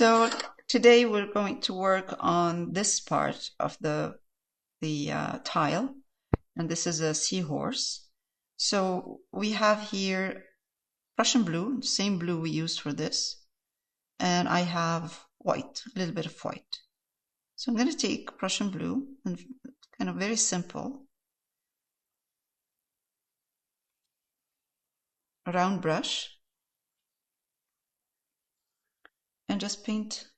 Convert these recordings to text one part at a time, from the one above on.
So today we're going to work on this part of the tile, and this is a seahorse. So we have here Prussian blue, same blue we used for this, and I have white, a little bit of white. So I'm going to take Prussian blue and kind of very simple, a round brush, and just paint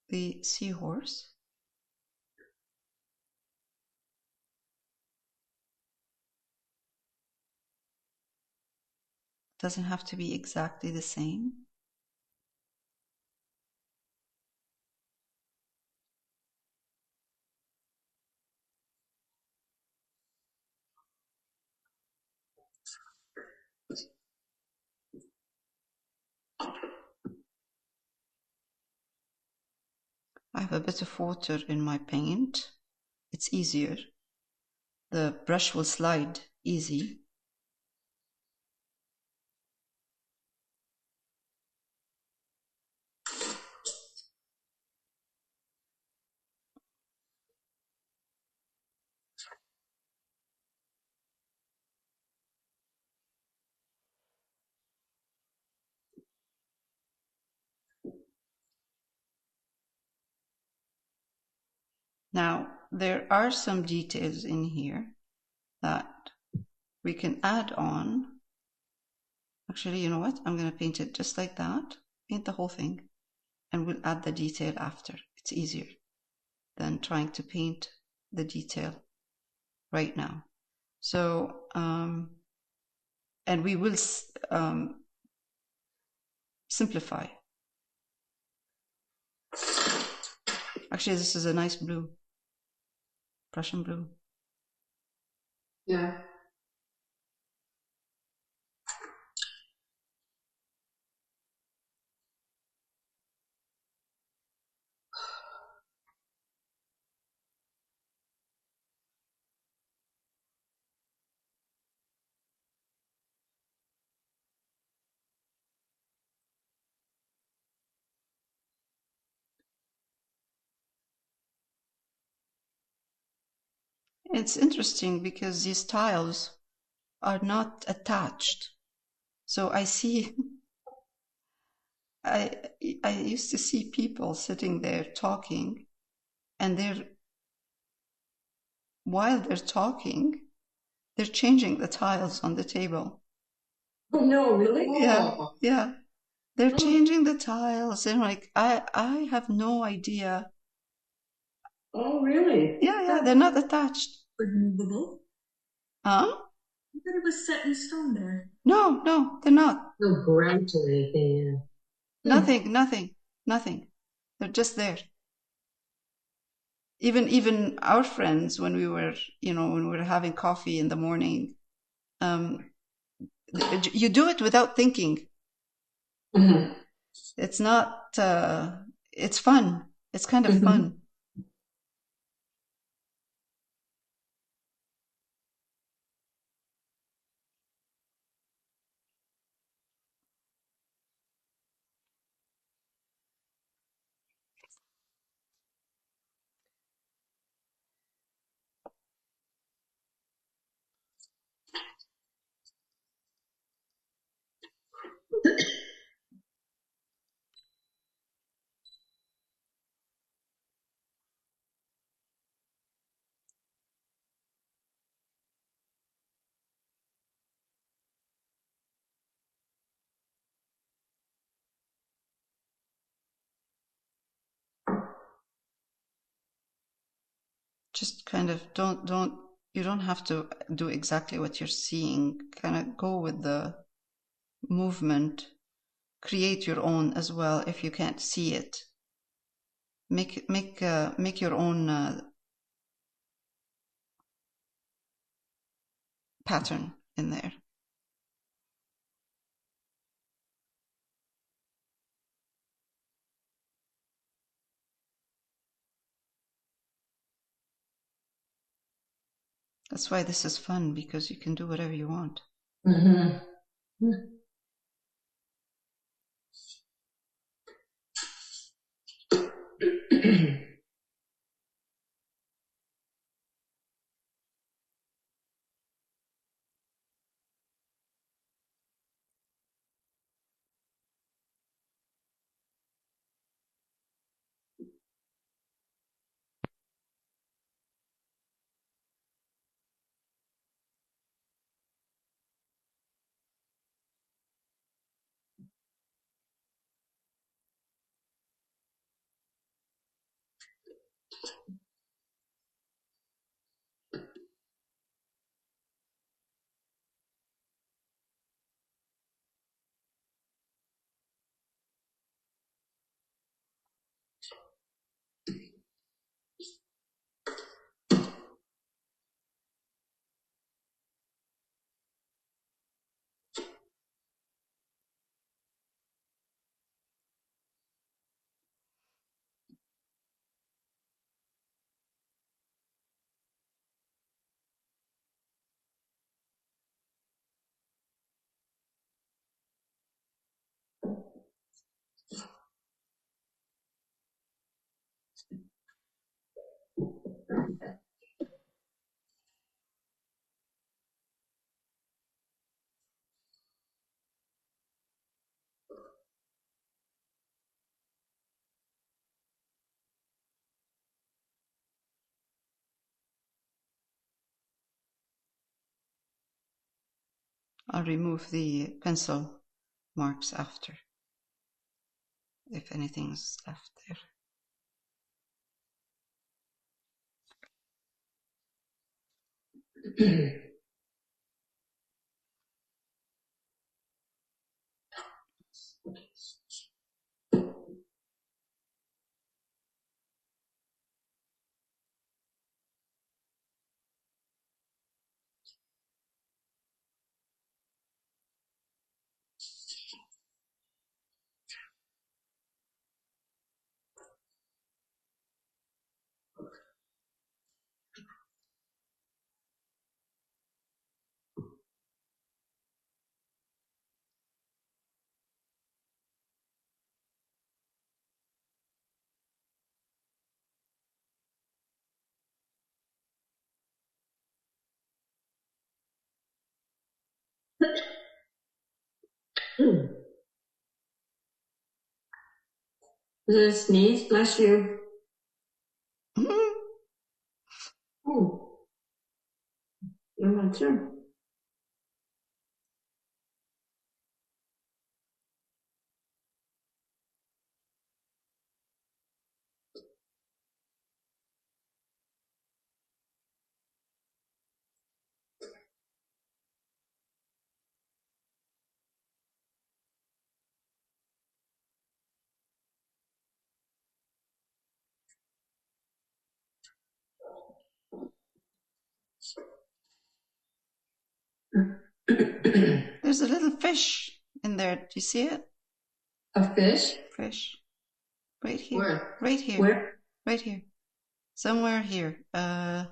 the seahorse. Doesn't have to be exactly the same. I have a bit of water in my paint. It's easier. The brush will slide easy. Now, there are some details in here that we can add on. Actually, you know what? I'm going to paint it just like that. Paint the whole thing. And we'll add the detail after. It's easier than trying to paint the detail right now. So, and we will simplify. Actually, this is a nice blue. Prussian blue. Yeah. It's interesting because these tiles are not attached. So I see, I used to see people sitting there talking, and while they're talking, they're changing the tiles on the table. Oh, no, really? Yeah, Oh. yeah. They're changing the tiles, and like I have no idea. Oh, really? Yeah, they're not attached. Removable? Huh? I thought it was set in stone there. No, they're not. No grout or anything. Nothing. They're just there. Even our friends, when we were having coffee in the morning, you do it without thinking. Mm-hmm. It's not. It's fun. It's kind of fun. Just kind of you don't have to do exactly what you're seeing. Kind of go with the movement. Create your own as well if you can't see it. Make your own pattern in there. That's why this is fun, because you can do whatever you want. Mm-hmm. I'll remove the pencil marks after, if anything's left there. Is it a sneeze? Bless you. Oh, you're not sure. There's a little fish in there. Do you see it? A fish? Fish. Right here. Where? Right here. Where? Right here. Somewhere here. Oh.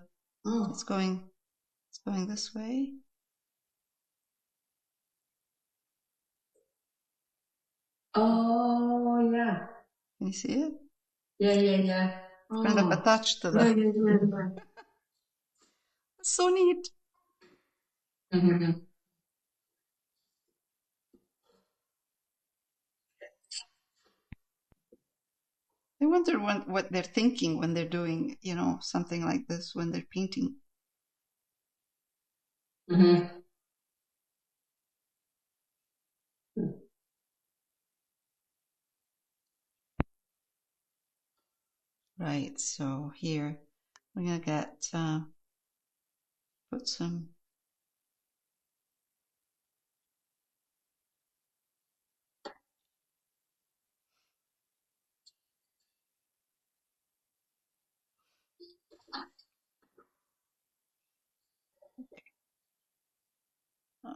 It's going this way. Oh, yeah. Can you see it? Yeah. It's kind of attached to Yeah, that. yeah. It's so neat. Mm-hmm. I wonder what they're thinking when they're doing, something like this, when they're painting. Mm-hmm. Right, so here we're going to get, put some,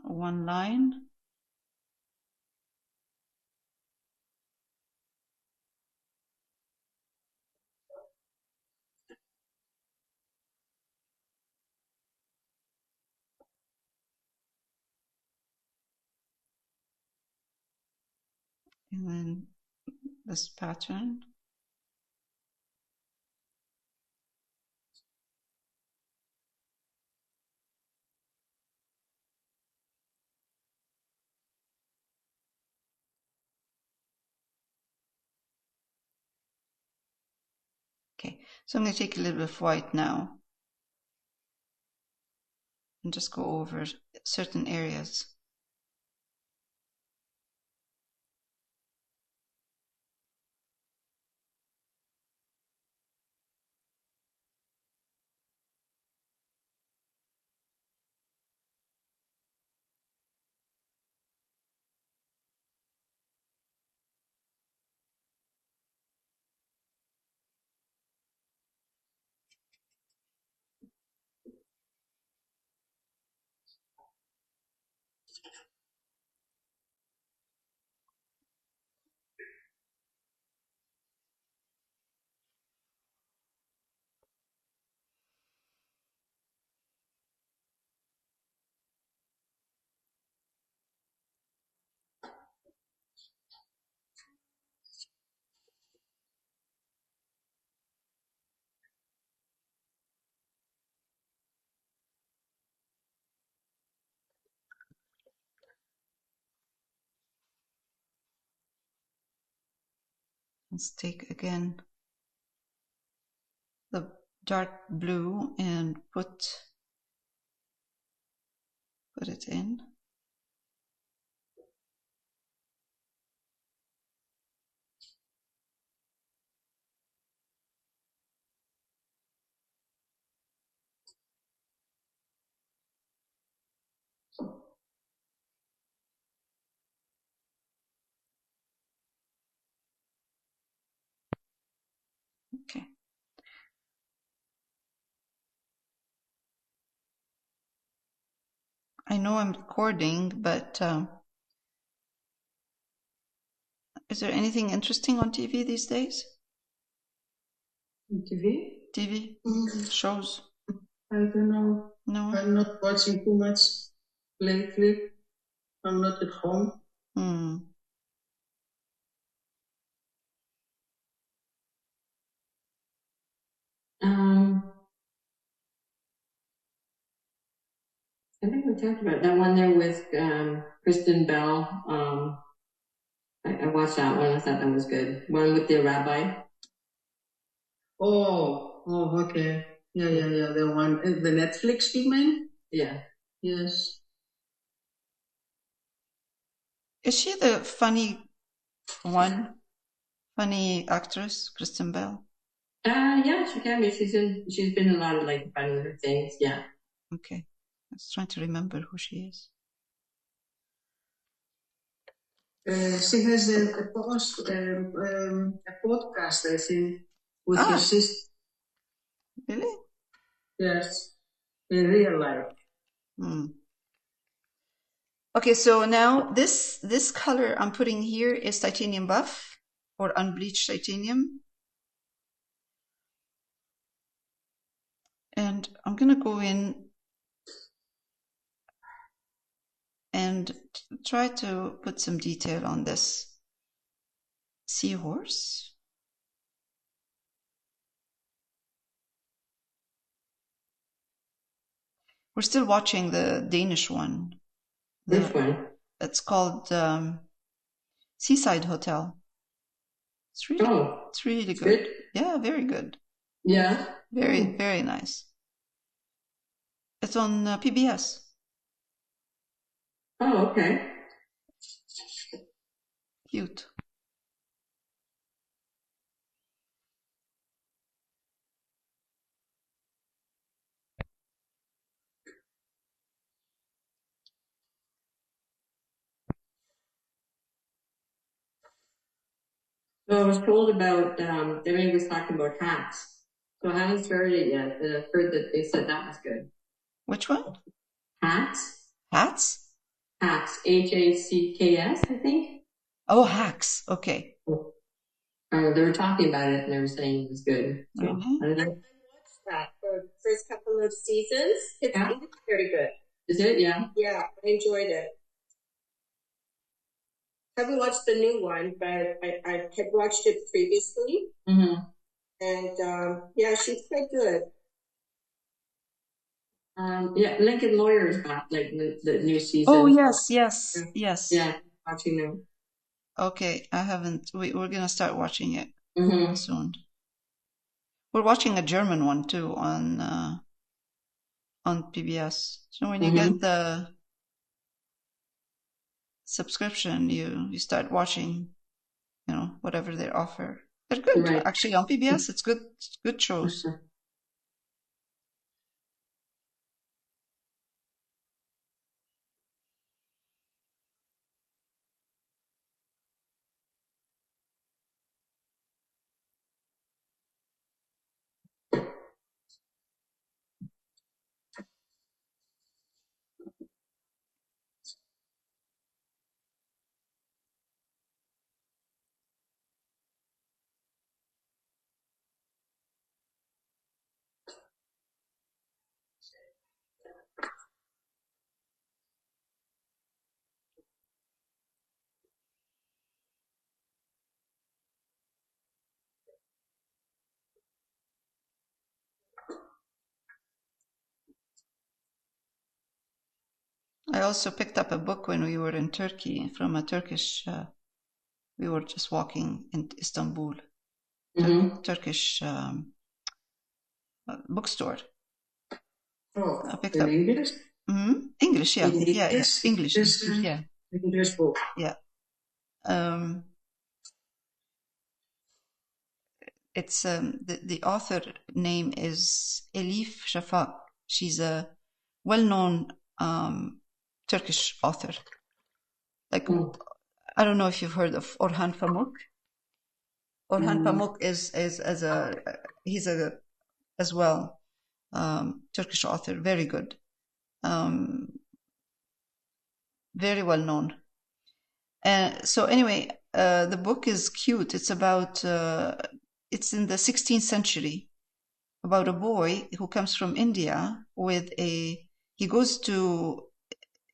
one line. And then this pattern. Okay, so I'm going to take a little bit of white now and just go over certain areas. Let's take again the dark blue and put it in. I know I'm recording, but is there anything interesting on TV these days? TV? TV shows? I don't know. No. I'm not watching too much lately. I'm not at home. I think we talked about that one there with Kristen Bell. I watched that one. I thought that was good. One with the rabbi. Oh, okay. Yeah. The one, the Netflix, you mean? Yeah. Yes. Is she the funny one? Funny actress, Kristen Bell? Yeah, she can be. She's been in a lot of like funny things. Yeah. Okay. I was trying to remember who she is. She has a podcast, I think, with her sister. Really? Yes, in real life. Okay, so now this color I'm putting here is titanium buff or unbleached titanium. And I'm going to go in and try to put some detail on this seahorse. We're still watching the Danish one. Which one? It's called Seaside Hotel. It's really good. Yeah, very good. Yeah. Very nice. It's on PBS. Oh, okay. Cute. So I was told about, Debbie was talking about hats. So I haven't started it yet, but I've heard that they said that was good. Which one? Hats? Hats? Hacks. HACKS, I think. Oh, hacks. Okay. They were talking about it and they were saying it was good. So, I don't know. I watched that for the first couple of seasons. It's very good. Is it? Yeah. Yeah, I enjoyed it. Haven't watched the new one, but I had watched it previously. Mm-hmm. And yeah, she's quite good. Yeah, Lincoln Lawyer's got like the new season. Oh, yes. Yeah, watching them. Okay, I haven't. We're going to start watching it Mm-hmm. soon. We're watching a German one too on PBS. So when you get the subscription, you start watching, whatever they offer. They're good. Right. Actually, on PBS, it's good shows. Mm-hmm. I also picked up a book when we were in Turkey from a Turkish. We were just walking in Istanbul, Turkish bookstore. Oh, I picked in up English? English, yeah, English, yeah. English book. Yeah. It's the author name is Elif Shafak. She's a well-known Turkish author. Like I don't know if you've heard of Orhan Pamuk. Orhan Pamuk is he's a as well Turkish author, very good. very well known. So anyway, the book is cute. It's about, it's in the 16th century, about a boy who comes from India he goes to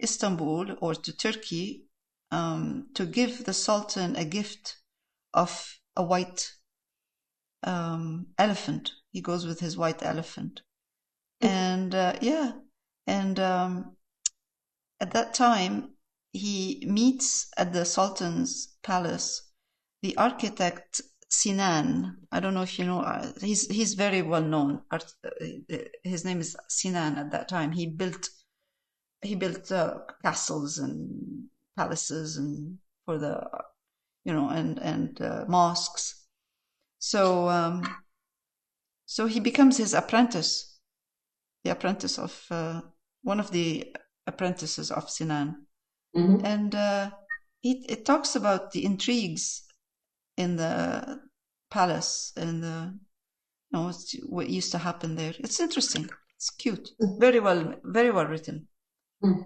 Istanbul or to Turkey to give the Sultan a gift of a white elephant. He goes with his white elephant. And yeah, and at that time, he meets at the Sultan's palace the architect Sinan. I don't know if you know. He's very well known. His name is Sinan. At that time, he built castles and palaces and for the and mosques. So so he becomes his apprentice, the apprentice of one of the apprentices of Sinan. Mm-hmm. And it talks about the intrigues in the palace and what used to happen there. It's interesting. It's cute. Very well written. Mm.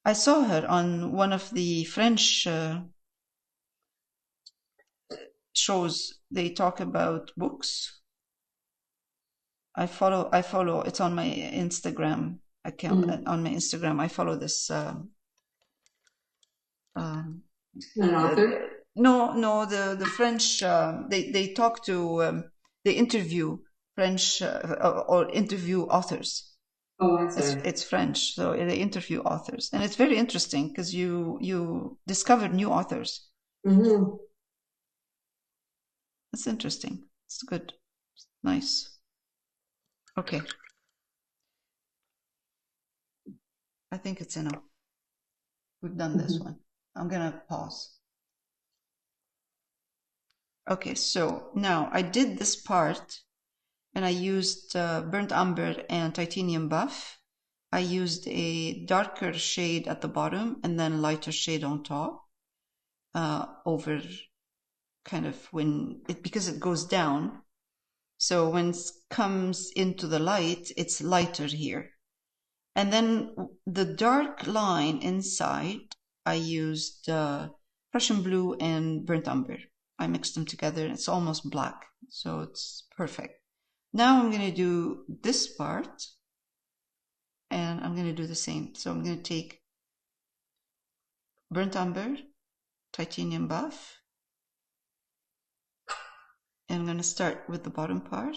I saw her on one of the French shows. They talk about books. I follow. It's on my Instagram account. On my Instagram, I follow this. An author? No, the French. They talk to. They interview French or interview authors. Oh, I see. It's French, so they interview authors, and it's very interesting because you discover new authors. Mm-hmm. It's interesting. It's good. It's nice. Okay. I think it's enough. We've done this one. I'm gonna pause. Okay, so now I did this part, and I used burnt umber and titanium buff. I used a darker shade at the bottom and then a lighter shade on top over kind of because it goes down. So when it comes into the light, it's lighter here. And then the dark line inside, I used Prussian blue and burnt umber. I mixed them together. It's almost black, so it's perfect. Now I'm going to do this part, and I'm going to do the same. So I'm going to take burnt umber, titanium buff, and I'm going to start with the bottom part.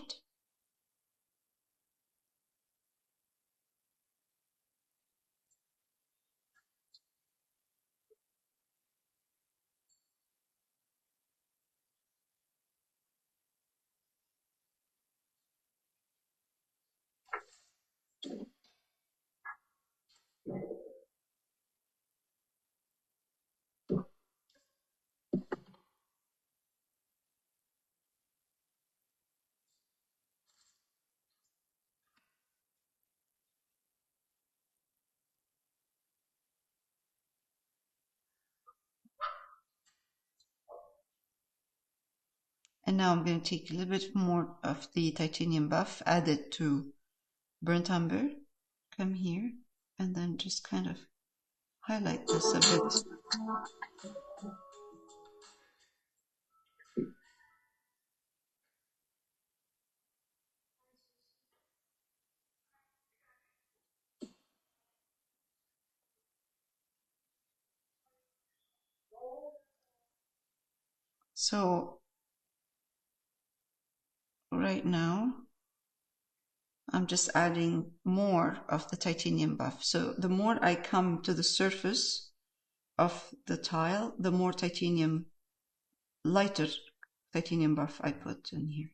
And now I'm going to take a little bit more of the titanium buff, add it to burnt umber, come here, and then just kind of highlight this a bit. So right now, I'm just adding more of the titanium buff. So the more I come to the surface of the tile, the more lighter titanium buff I put in here.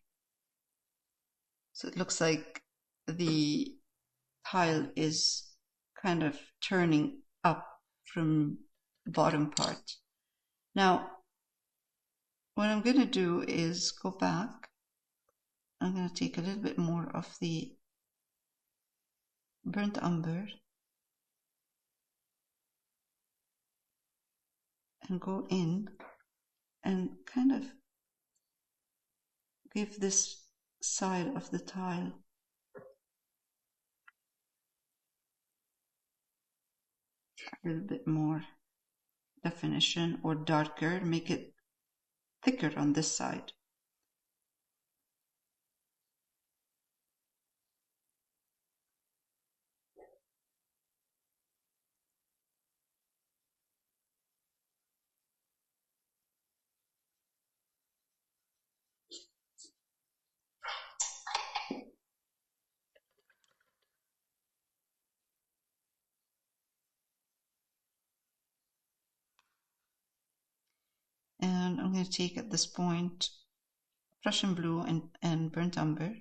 So it looks like the tile is kind of turning up from the bottom part. Now, what I'm going to do is go back. I'm going to take a little bit more of the burnt umber and go in and kind of give this side of the tile a little bit more definition, or darker, make it thicker on this side. And I'm going to take at this point Prussian blue and burnt umber,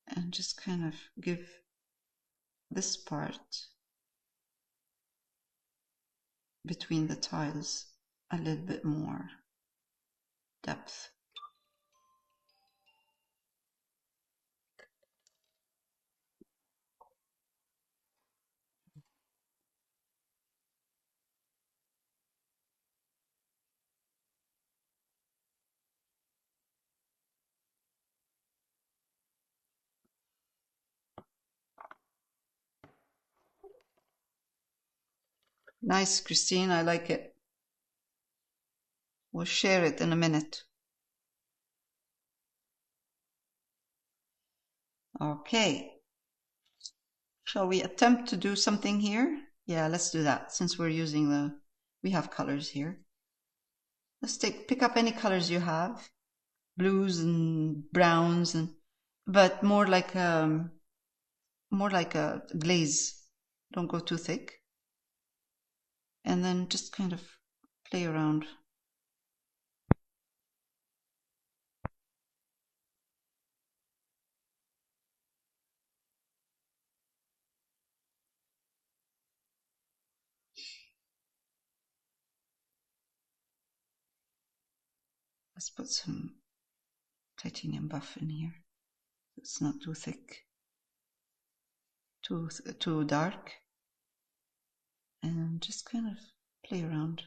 and just kind of give this part between the tiles a little bit more depth. Nice, Christine, I like it. We'll share it in a minute. Okay. Shall we attempt to do something here? Yeah, let's do that, since we're using we have colors here. Let's pick up any colors you have, blues and browns, but more like a glaze. Don't go too thick. And then just kind of play around. Let's put some titanium buff in here. It's not too thick, too dark, and just kind of play around.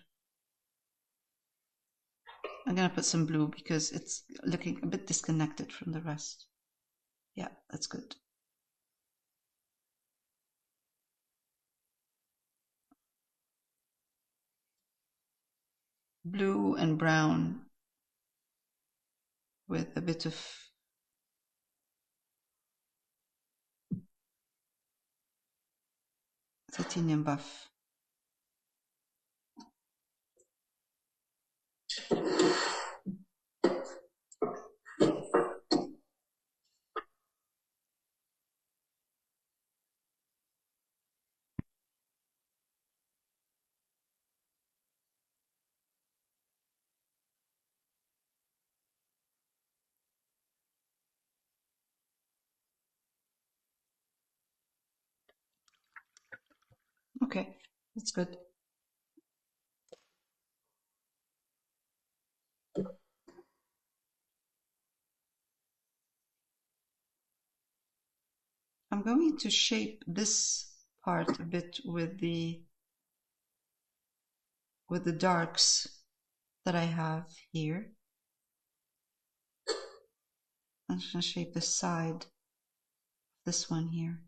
I'm gonna put some blue because it's looking a bit disconnected from the rest. Yeah, that's good. Blue and brown with a bit of titanium buff. Okay, that's good. I'm going to shape this part a bit with the darks that I have here. I'm just going to shape the side, this one here.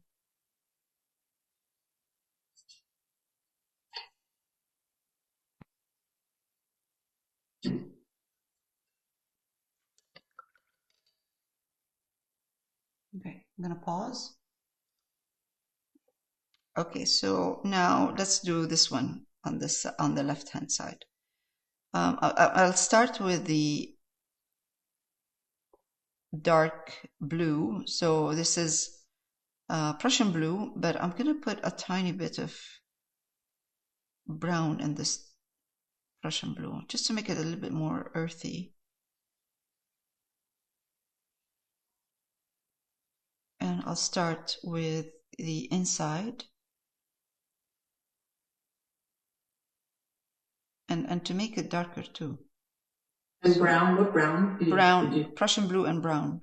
Okay, I'm going to pause. Okay, so now let's do this one on the left hand side. I'll start with the dark blue. So this is Prussian blue, but I'm going to put a tiny bit of brown in this Prussian blue just to make it a little bit more earthy. And I'll start with the inside. And to make it darker too. And brown, what brown? Brown, Prussian blue and brown.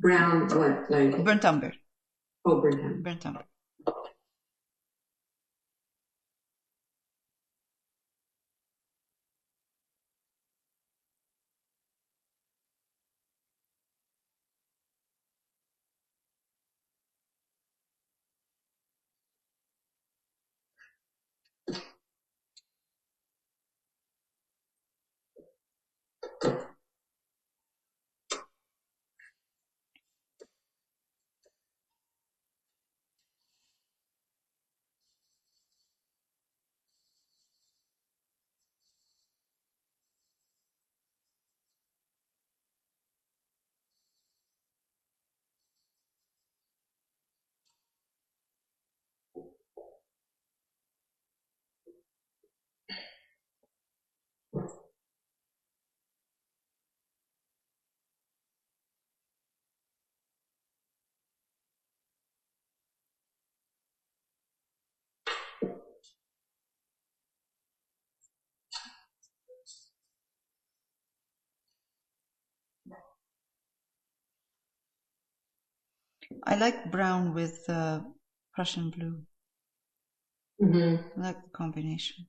Brown, what, like? Burnt umber. Oh, burnt umber. Burnt umber. I like brown with Prussian blue. Mm-hmm. I like the combination.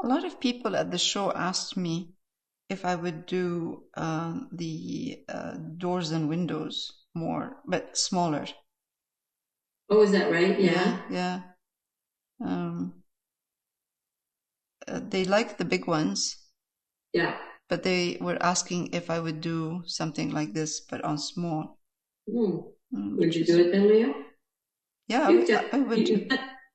A lot of people at the show asked me if I would do the doors and windows more, but smaller. Oh, is that right? Yeah. Yeah. They like the big ones. Yeah. But they were asking if I would do something like this, but on small. Would you do it then, Leo? Yeah, I would.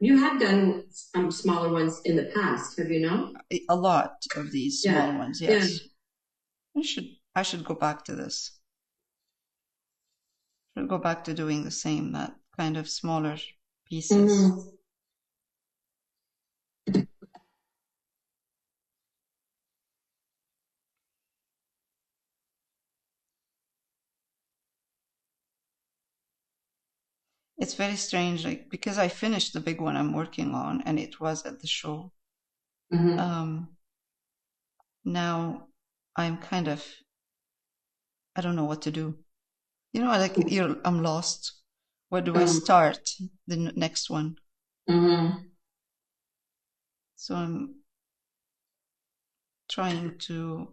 You have done smaller ones in the past, have you not? A lot of these small ones, yes. Yeah. I should go back to this. Should go back to doing the same, that kind of smaller pieces. Mm-hmm. It's very strange, like, because I finished the big one I'm working on, and it was at the show. Mm-hmm. Now I'm kind of, I don't know what to do. You know, like I'm lost. Where do I start the next one? Mm-hmm. So I'm trying to.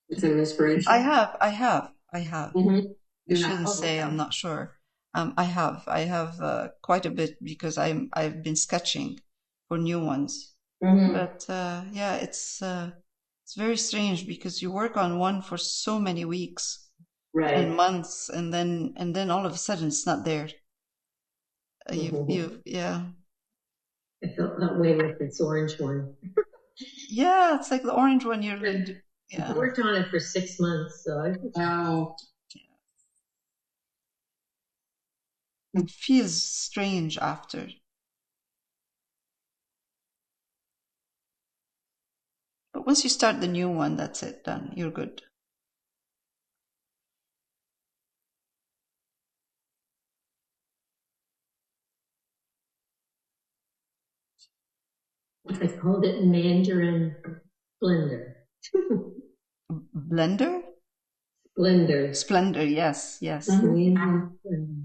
It's an inspiration. I have. Mm-hmm. You shouldn't say I'm not sure. I have quite a bit because I've been sketching for new ones. Mm-hmm. But yeah, it's very strange because you work on one for so many weeks and months, and then all of a sudden it's not there. Yeah. I felt that way with this orange one. Yeah, it's like the orange one. I worked on it for 6 months, so it feels strange after. But once you start the new one, that's it, done. You're good. I called it Mandarin Blender. Blender? Splendor, yes. Mm-hmm.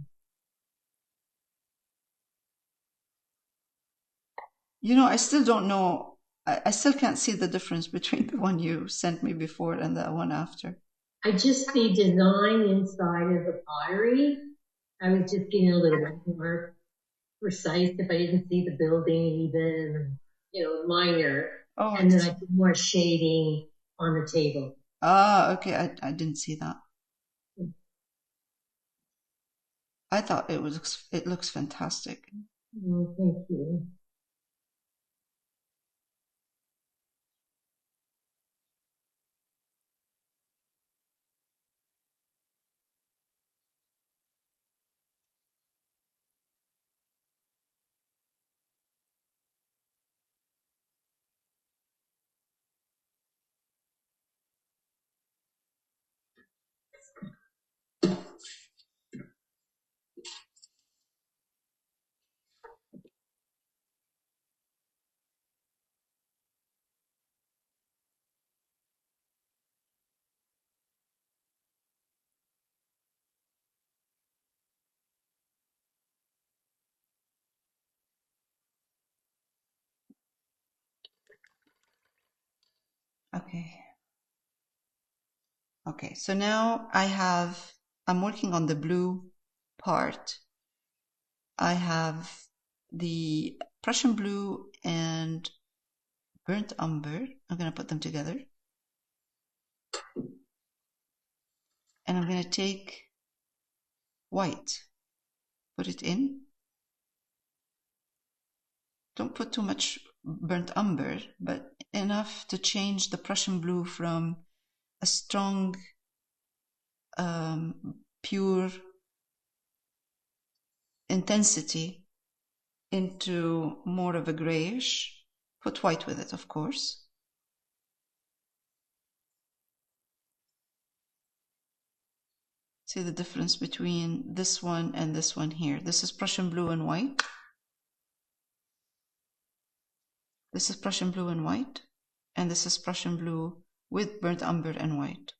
You know, I still don't know. I still can't see the difference between the one you sent me before and the one after. I just see design inside of the pottery. I was just getting a little bit more precise if I didn't see the building even, minor. Oh, and then I did more shading on the table. Ah, okay. I didn't see that. I thought it looks fantastic. Oh, thank you. Okay, so now I'm working on the blue part, I have the Prussian blue and burnt umber. I'm going to put them together. And I'm going to take white, put it in. Don't put too much burnt umber, but enough to change the Prussian blue from a strong, pure intensity into more of a grayish. Put white with it, of course. See the difference between this one and this one here. This is Prussian blue and white. This is Prussian blue and white. And this is Prussian blue with burnt umber and white.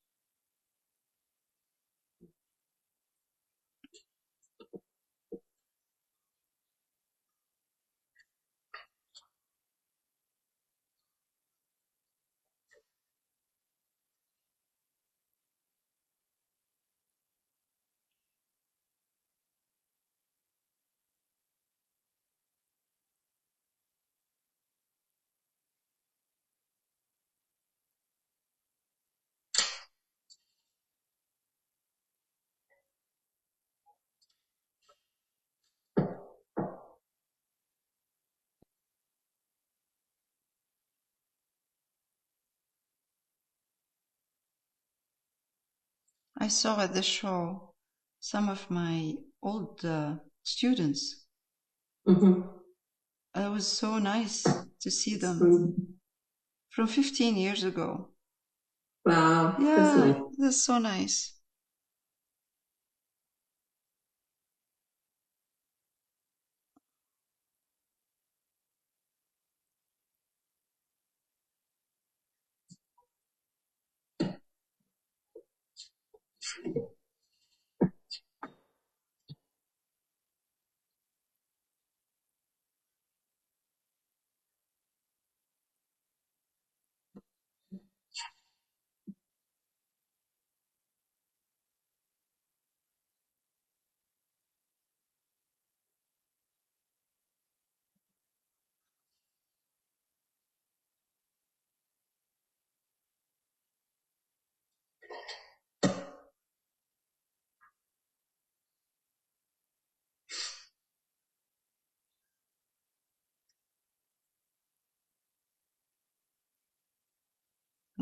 I saw at the show some of my old students. Mm-hmm. It was so nice to see them from 15 years ago. Wow, Yeah, that's nice. that's so nice.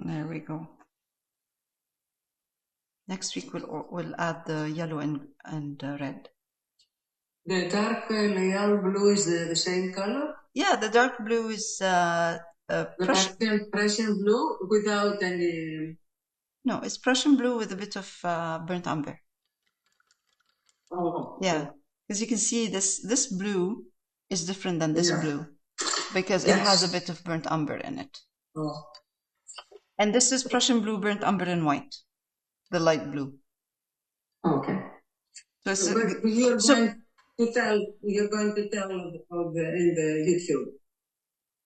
There we go. Next week we'll add the yellow and red. The dark yellow blue is the same color? Yeah, the dark blue is Prussian blue without any... No, it's Prussian blue with a bit of burnt umber. Oh. Yeah, because you can see this blue is different than this blue because it has a bit of burnt umber in it. Oh. And this is Prussian blue, burnt umber, and white, the light blue. Okay. So but you're going to tell in the YouTube.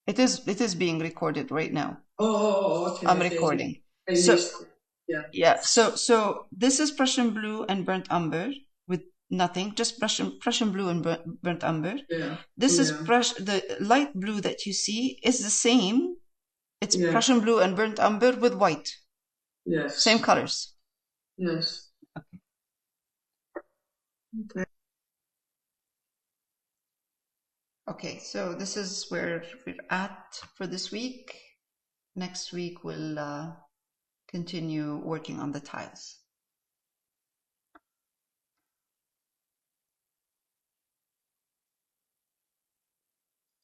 It is being recorded right now. Oh, okay. I'm recording. So this is Prussian blue and burnt umber with nothing, just Prussian blue and burnt umber. Yeah. This is the light blue that you see is the same. It's Prussian blue and burnt umber with white. Yes. Same colors. Yes. Okay. Okay, so this is where we're at for this week. Next week we'll continue working on the tiles.